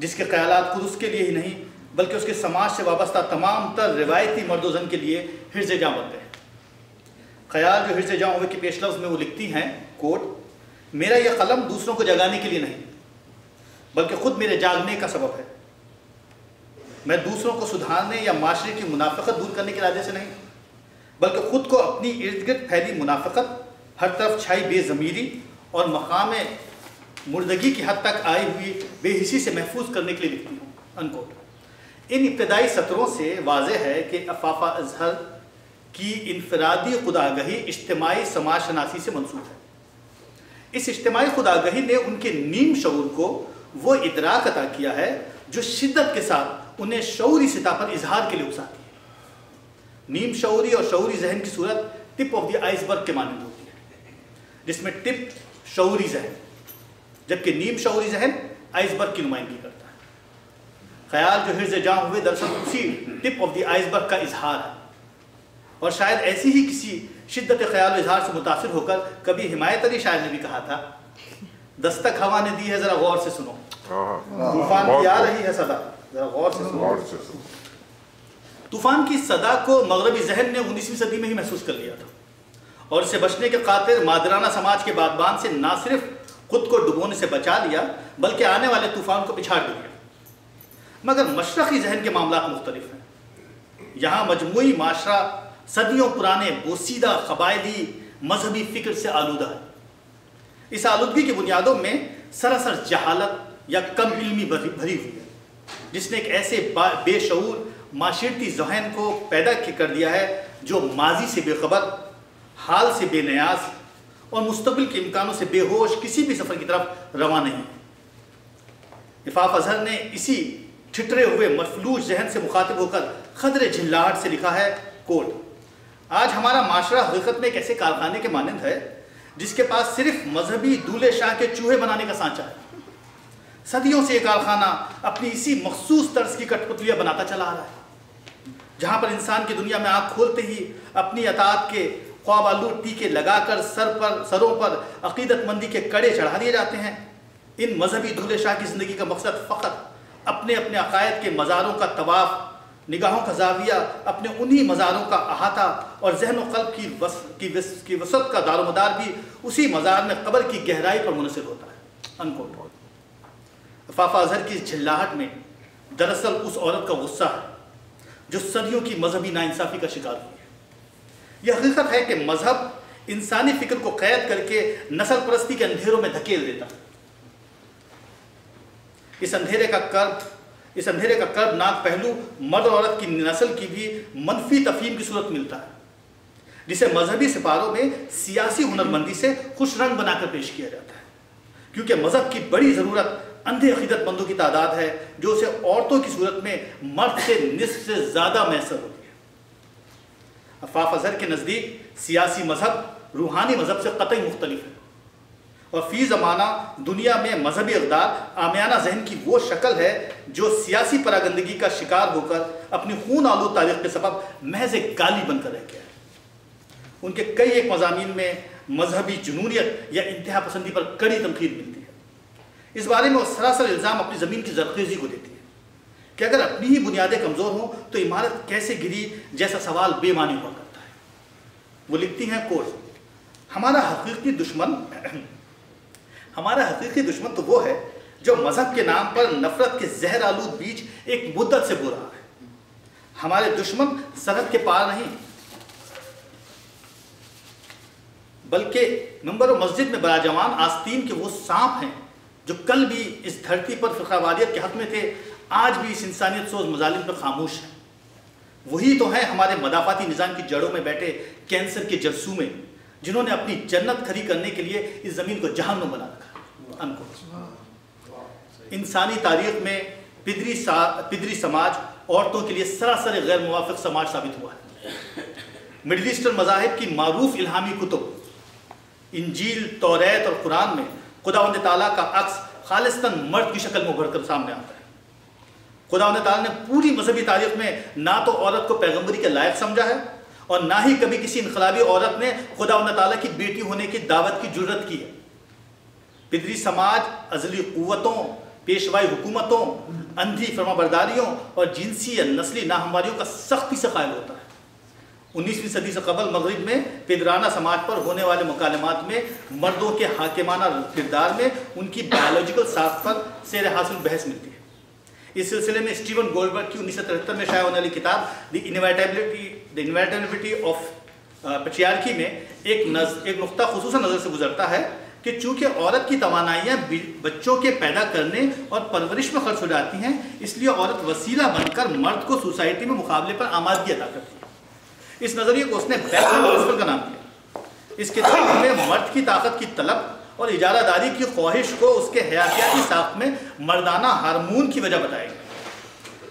جس کے خیالات خود اس کے لیے ہی نہیں بلکہ اس کے سماج سے وابستہ تمام تر روایتی مرد و زن کے لیے حرز جاں بنتے ہیں۔ خیال جو حرز جاں ہوئے کے پیش لفظ میں وہ لکھتی ہیں کوٹ، میرا یہ قلم دوسروں کو جگانے کے لیے نہیں بلکہ خود میرے جاگنے کا سبب ہے۔ میں دوسروں کو سدھارنے یا معاشرے کی منافقت دور کرنے کے ارادے سے نہیں بلکہ خود کو اپنی ارد گرد پھیلی منافقت، ہر طرف چھائی بے ضمیری اور مقام مردگی کی حد تک آئی ہوئی بے حسی سے محفوظ کرنے کے لیے لکھتی ہوں۔ انکوٹ۔ ان ابتدائی سطروں سے واضح ہے کہ عفافہ اظہر کی انفرادی خودآگہی اجتماعی سماج شناسی سے منسوب ہے۔ اس اجتماعی خودآگہی نے ان کے نیم شعور کو وہ ادراک عطا کیا ہے جو شدت کے ساتھ انہیں شعوری سطح پر اظہار کے لیے اکساتی ہے۔ نیم شعوری اور شعوری ذہن کی صورت ٹپ آف دی آئس برگ کے مانند ہوتی ہے، جس میں ٹپ شعوری ذہن جبکہ نیم شعوری ذہن آئس برگ کی نمائندگی کرتا ہے۔ خیال جو حرز جاں ہوئے دراصل اسی ٹپ آف دی آئس برگ کا اظہار ہے، اور شاید ایسی ہی کسی شدت خیال و اظہار سے متاثر ہو کر کبھی حمایت علی شاعر نے بھی کہا تھا، دستک ہوا نے دی ہے ذرا غور سے سنو، طوفان کی آ رہی ہے صدا ذرا غور سے سنو۔ طوفان کی صدا کو مغربی ذہن نے 19ویں صدی میں ہی محسوس کر لیا تھا، اور اسے بچنے کے خاطر مادرانہ سماج کے بادبان سے نہ صرف خود کو ڈبونے سے بچا لیا بلکہ آنے والے طوفان کو پچھاڑ دیا۔ مگر مشرقی ذہن کے معاملات مختلف ہیں۔ یہاں مجموعی معاشرہ صدیوں پرانے بوسیدہ قبائلی مذہبی فکر سے آلودہ ہے۔ اس آلودگی کی بنیادوں میں سراسر جہالت یا کم علمی بھری ہوئی ہے، جس نے ایک ایسے بے شعور معاشرتی ذہن کو پیدا کر دیا ہے جو ماضی سے بے خبر، حال سے بے نیاز اور مستقبل کے امکانوں سے بے ہوش کسی بھی سفر کی طرف رواں نہیں ہے۔ عفاف اظہر نے اسی ٹھٹرے ہوئے مفلوج ذہن سے مخاطب ہو کر خدر جھلاہٹ سے لکھا ہے کوٹ، آج ہمارا معاشرہ حقیقت میں ایک ایسے کارخانے کے مانند ہے جس کے پاس صرف مذہبی دولے شاہ کے چوہے بنانے کا سانچہ ہے۔ صدیوں سے یہ کارخانہ اپنی اسی مخصوص طرز کی کٹ پتلیاں بناتا چلا آ رہا ہے، جہاں پر انسان کی دنیا میں آنکھ کھولتے ہی اپنی اطاعت کے خواب آلود ٹیکے لگا کر سروں پر عقیدت مندی کے کڑے چڑھا دیے جاتے ہیں۔ ان مذہبی دولے شاہ کی زندگی کا مقصد فقط اپنے اپنے عقائد کے مزاروں کا طواف، نگاہوں کا زاویہ اپنے انہی مزاروں کا احاطہ اور ذہن و قلب کی وسعت کا دار و مدار بھی اسی مزار میں قبر کی گہرائی پر منحصر ہوتا ہے۔ انکوٹ۔ عفاف اظہر کی جھلاہٹ میں دراصل اس عورت کا غصہ ہے جو صدیوں کی مذہبی ناانصافی کا شکار ہوئی ہے۔ یہ حقیقت ہے کہ مذہب انسانی فکر کو قید کر کے نسل پرستی کے اندھیروں میں دھکیل دیتا ہے۔ اس اندھیرے کا کربناک پہلو مرد اور عورت کی نسل کی بھی منفی تفہیم کی صورت ملتا ہے، جسے مذہبی سپاروں میں سیاسی ہنرمندی سے خوش رنگ بنا کر پیش کیا جاتا ہے، کیونکہ مذہب کی بڑی ضرورت اندھے عقیدت مندوں کی تعداد ہے جو اسے عورتوں کی صورت میں مرد سے نصف سے زیادہ میسر ہوتی ہے۔ عفاف اظہر کے نزدیک سیاسی مذہب روحانی مذہب سے قطعی مختلف ہے، اور فی زمانہ دنیا میں مذہبی اقدار عامیانہ ذہن کی وہ شکل ہے جو سیاسی پراگندگی کا شکار ہو کر اپنی خون آلود تاریخ کے سبب محض ایک گالی بن کر رہ گیا ہے۔ ان کے کئی ایک مضامین میں مذہبی جنونیت یا انتہا پسندی پر کڑی تنقید ملتی ہے۔ اس بارے میں وہ سراسر الزام اپنی زمین کی زرخیزی کو دیتی ہے کہ اگر اپنی ہی بنیادیں کمزور ہوں تو عمارت کیسے گری جیسا سوال بے معنی ہوا کرتا ہے۔ وہ لکھتی ہیں کوٹ، ہمارا حقیقی دشمن تو وہ ہے جو مذہب کے نام پر نفرت کے زہر آلود بیج ایک مدت سے بو رہا ہے۔ ہمارے دشمن سرحد کے پار نہیں بلکہ منبر و مسجد میں براجوان آستین کے وہ سانپ ہیں جو کل بھی اس دھرتی پر فرقہ واریت کے حق میں تھے، آج بھی اس انسانیت سوز مظالم پر خاموش ہیں۔ وہی تو ہیں ہمارے مدافعاتی نظام کی جڑوں میں بیٹھے کینسر کے جرثومے، جنہوں نے اپنی جنت کھڑی کرنے کے لیے اس زمین کو جہنم بنا رکھا۔ انسانی تاریخ میں پدری سماج عورتوں کے لیے سراسر غیر موافق سماج ثابت ہوا ہے۔ مڈل ایسٹرن مذاہب کی معروف الہامی کتب انجیل، توریت اور قرآن میں خداوند تعالیٰ کا عکس خالصتاً مرد کی شکل میں ابھر کر سامنے آتا ہے۔ خداوند تعالیٰ نے پوری مذہبی تاریخ میں نہ تو عورت کو پیغمبری کے لائق سمجھا ہے اور نہ ہی کبھی کسی انقلابی عورت نے خداوند تعالیٰ کی بیٹی ہونے کی دعوت کی جرت کی ہے۔ پدری سماج ازلی قوتوں، پیشوائی حکومتوں، اندھی فرمانبرداریوں اور جنسی یا نسلی ناہمواریوں کا سختی سے قائل ہوتا ہے۔ 19ویں صدی سے قبل مغرب میں پدرانہ سماج پر ہونے والے مکالمات میں مردوں کے حاکمانہ کردار میں ان کی بایولوجیکل ساخت پر سیر حاصل بحث ملتی ہے۔ اس سلسلے میں اسٹیون گولڈبرگ کی 1973 میں شائع ہونے والی کتاب دی انویٹیبلٹی آف پیٹریارکی میں ایک نقطہ خصوصاً نظر سے گزرتا ہے کہ چونکہ عورت کی توانائیاں بچوں کے پیدا کرنے اور پرورش میں خرچ ہو جاتی ہیں، اس لیے عورت وسیلہ بن کر مرد کو سوسائٹی میں مقابلے پر آمادگی عطا کرتی ہے۔ اس نظریے کو اس نے بیک پرنسپل کا نام دیا۔ اس کتاب میں مرد کی طاقت کی طلب اور اجارہ داری کی خواہش کو اس کے حیاتیاتی ساخت میں مردانہ ہارمون کی وجہ بتائے گا،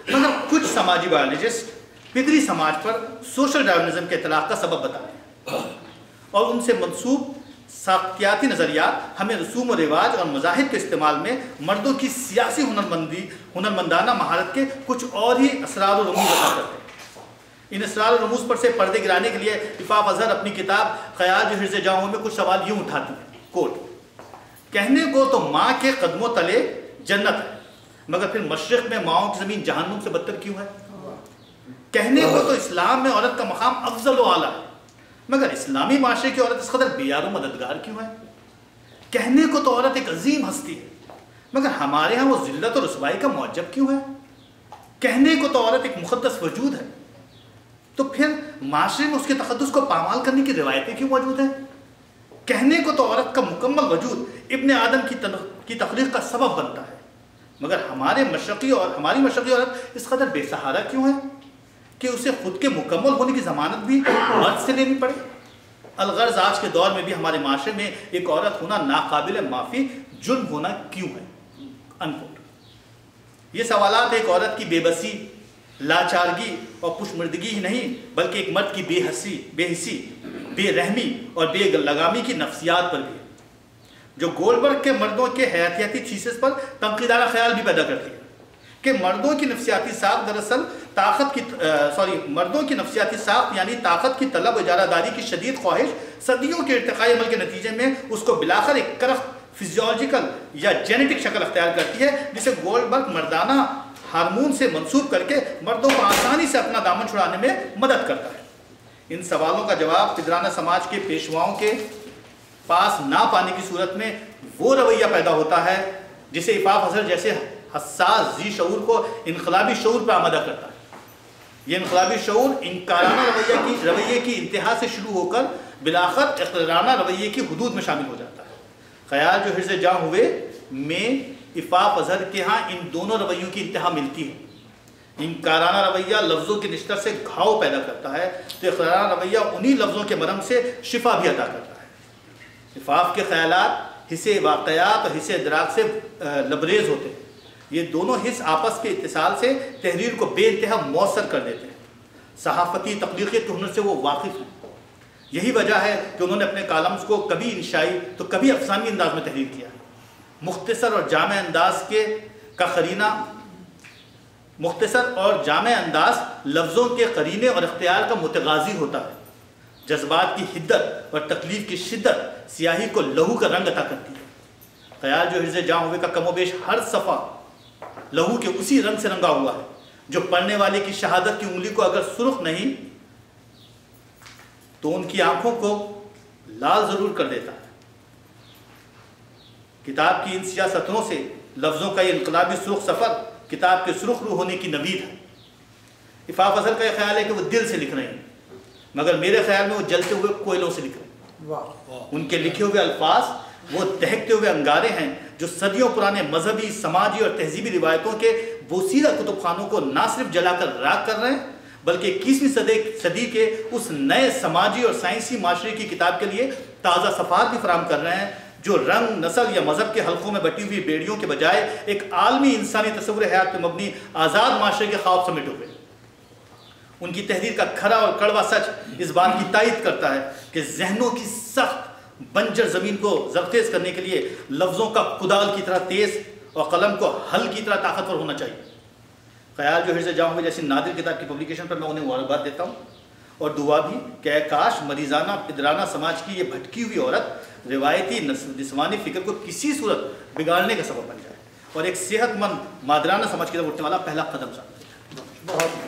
مگر کچھ سماجی بایولوجسٹ پدری سماج پر سوشل ڈارونزم کے اطلاق کا سبب بتاتے ہیں اور ان سے منسوب ساختیاتی نظریات ہمیں رسوم و رواج اور مذاہب کے استعمال میں مردوں کی سیاسی ہنرمندانہ مہارت کے کچھ اور ہی اسرار و رموز بتا کرتے ہیں۔ ان اسرار و رموز پر سے پردے گرانے کے لیے عفاف اظہر اپنی کتاب خیال جو حرز جاؤں میں کچھ سوال یوں اٹھاتی ہیں، کوٹ: کہنے کو تو ماں کے قدموں تلے جنت ہے، مگر پھر مشرق میں ماؤں کی زمین جہنم سے بدتر کیوں ہے؟ کہنے کو تو اسلام میں عورت کا مقام افضل و اعلیٰ ہے، مگر اسلامی معاشرے کی عورت اس قدر بے یار و مددگار کیوں ہے؟ کہنے کو تو عورت ایک عظیم ہستی ہے، مگر ہمارے ہاں وہ ذلت و رسوائی کا معجب کیوں ہے؟ کہنے کو تو عورت ایک مقدس وجود ہے، تو پھر معاشرے میں اس کے تقدس کو پامال کرنے کی روایتیں کیوں موجود ہیں؟ کہنے کو تو عورت کا مکمل وجود ابن آدم کی تخلیق کا سبب بنتا ہے، مگر ہماری مشرقی عورت اس قدر بے سہارا کیوں ہے کہ اسے خود کے مکمل ہونے کی ضمانت بھی مرد سے لینی پڑے؟ الغرض آج کے دور میں بھی ہمارے معاشرے میں ایک عورت ہونا ناقابل معافی جرم ہونا کیوں ہے؟ انکوٹ۔ یہ سوالات ایک عورت کی بے بسی، لاچارگی اور پشمردگی ہی نہیں، بلکہ ایک مرد کی بے حسی، بے رحمی اور بے لگامی کی نفسیات پر بھی ہے، جو گولڈبرگ کے مردوں کے حیاتیاتی تھیسس پر تنقیدانہ خیال بھی پیدا کرتی ہے کہ مردوں کی نفسیاتی ساخت دراصل مردوں کی نفسیاتی ساخت یعنی طاقت کی طلب و اجارہ داری کی شدید خواہش صدیوں کے ارتقائی عمل کے نتیجے میں اس کو بلاخر ایک کرخت فزیولوجیکل یا جینیٹک شکل اختیار کرتی ہے، جسے گولڈبرگ مردانہ ہارمون سے منسوب کر کے مردوں کو آسانی سے اپنا دامن چھڑانے میں مدد کرتا ہے۔ ان سوالوں کا جواب پدرانہ سماج کے پیشواؤں کے پاس نہ پانے کی صورت میں وہ رویہ پیدا ہوتا ہے جسے عفاف اظہر جیسے حساس ذی شعور کو انقلابی شعور پر آمادہ کرتا ہے۔ یہ انقلابی شعور انکارانہ رویے کی انتہا سے شروع ہو کر بلاخر اقرارانہ رویے کی حدود میں شامل ہو جاتا ہے۔ خیال جو حرز جاں ہوئے میں عفاف اظہر کے ہاں ان دونوں رویوں کی انتہا ملتی ہے۔ انکارانہ رویہ لفظوں کے نشتر سے گھاؤ پیدا کرتا ہے تو اقرارانہ رویہ انہی لفظوں کے مرہم سے شفا بھی عطا کرتا ہے۔ عفاف کے خیالات حصے واقعات اور حصے ادراک سے لبریز ہوتے ہیں۔ یہ دونوں حص آپس کے اتصال سے تحریر کو بے انتہا مؤثر کر دیتے ہیں۔ صحافتی تخلیقیت کے ہنر سے وہ واقف ہیں۔ یہی وجہ ہے کہ انہوں نے اپنے کالمز کو کبھی انشائی تو کبھی افسانوی انداز میں تحریر کیا ہے۔ مختصر اور جامع انداز لفظوں کے قرینے اور اختیار کا متغازی ہوتا ہے۔ جذبات کی حدت اور تکلیف کی شدت سیاہی کو لہو کا رنگ عطا کرتی ہے۔ خیال جو حرز جاں ہوئے کا کم و بیش ہر صفحہ لہو کے اسی رنگ سے رنگا ہوا ہے جو پڑھنے والے کی شہادت کی انگلی کو اگر سرخ نہیں تو ان کی آنکھوں کو لال ضرور کر دیتا ہے۔ کتاب کی ان سیاہ سطروں سے لفظوں کا یہ انقلابی سرخ سفر کتاب کے سرخ روح ہونے کی نوید ہے۔ عفاف اظہر کا یہ خیال ہے کہ وہ دل سے لکھ رہے ہیں، مگر میرے خیال میں وہ جلتے ہوئے کوئلوں سے لکھ رہے ہیں۔ ان کے لکھے ہوئے الفاظ وہ دہکتے ہوئے انگارے ہیں جو صدیوں پرانے مذہبی، سماجی اور تہذیبی روایتوں کے بوسیدہ کتب خانوں کو نہ صرف جلا کر راکھ کر رہے ہیں بلکہ 21ویں صدی کے اس نئے سماجی اور سائنسی معاشرے کی کتاب کے لیے تازہ صفحات بھی فراہم کر رہے ہیں جو رنگ، نسل یا مذہب کے حلقوں میں بٹی ہوئی بیڑیوں کے بجائے ایک عالمی انسانی تصور حیات پہ مبنی آزاد معاشرے کے خواب سمیٹ ہوئے۔ ان کی تحریر کا کھرا اور کڑوا سچ اس بات کی تائید کرتا ہے کہ ذہنوں کی سخت بنجر زمین کو زرخیز کرنے کے لیے لفظوں کا کدال کی طرح تیز اور قلم کو حل کی طرح طاقتور ہونا چاہیے۔ خیال جو حرز جاں ہوئے جیسی نادر کتاب کی پبلیکیشن پر میں انہیں مبارکباد دیتا ہوں اور دعا بھی کہ اے کاش مریضانہ پدرانہ سماج کی یہ بھٹکی ہوئی عورت روایتی نسوانی فکر کو کسی صورت بگاڑنے کا سبب بن جائے اور ایک صحت مند مادرانہ سمجھ کی طرف اٹھنے والا پہلا قدم ثابت ہے۔ بہت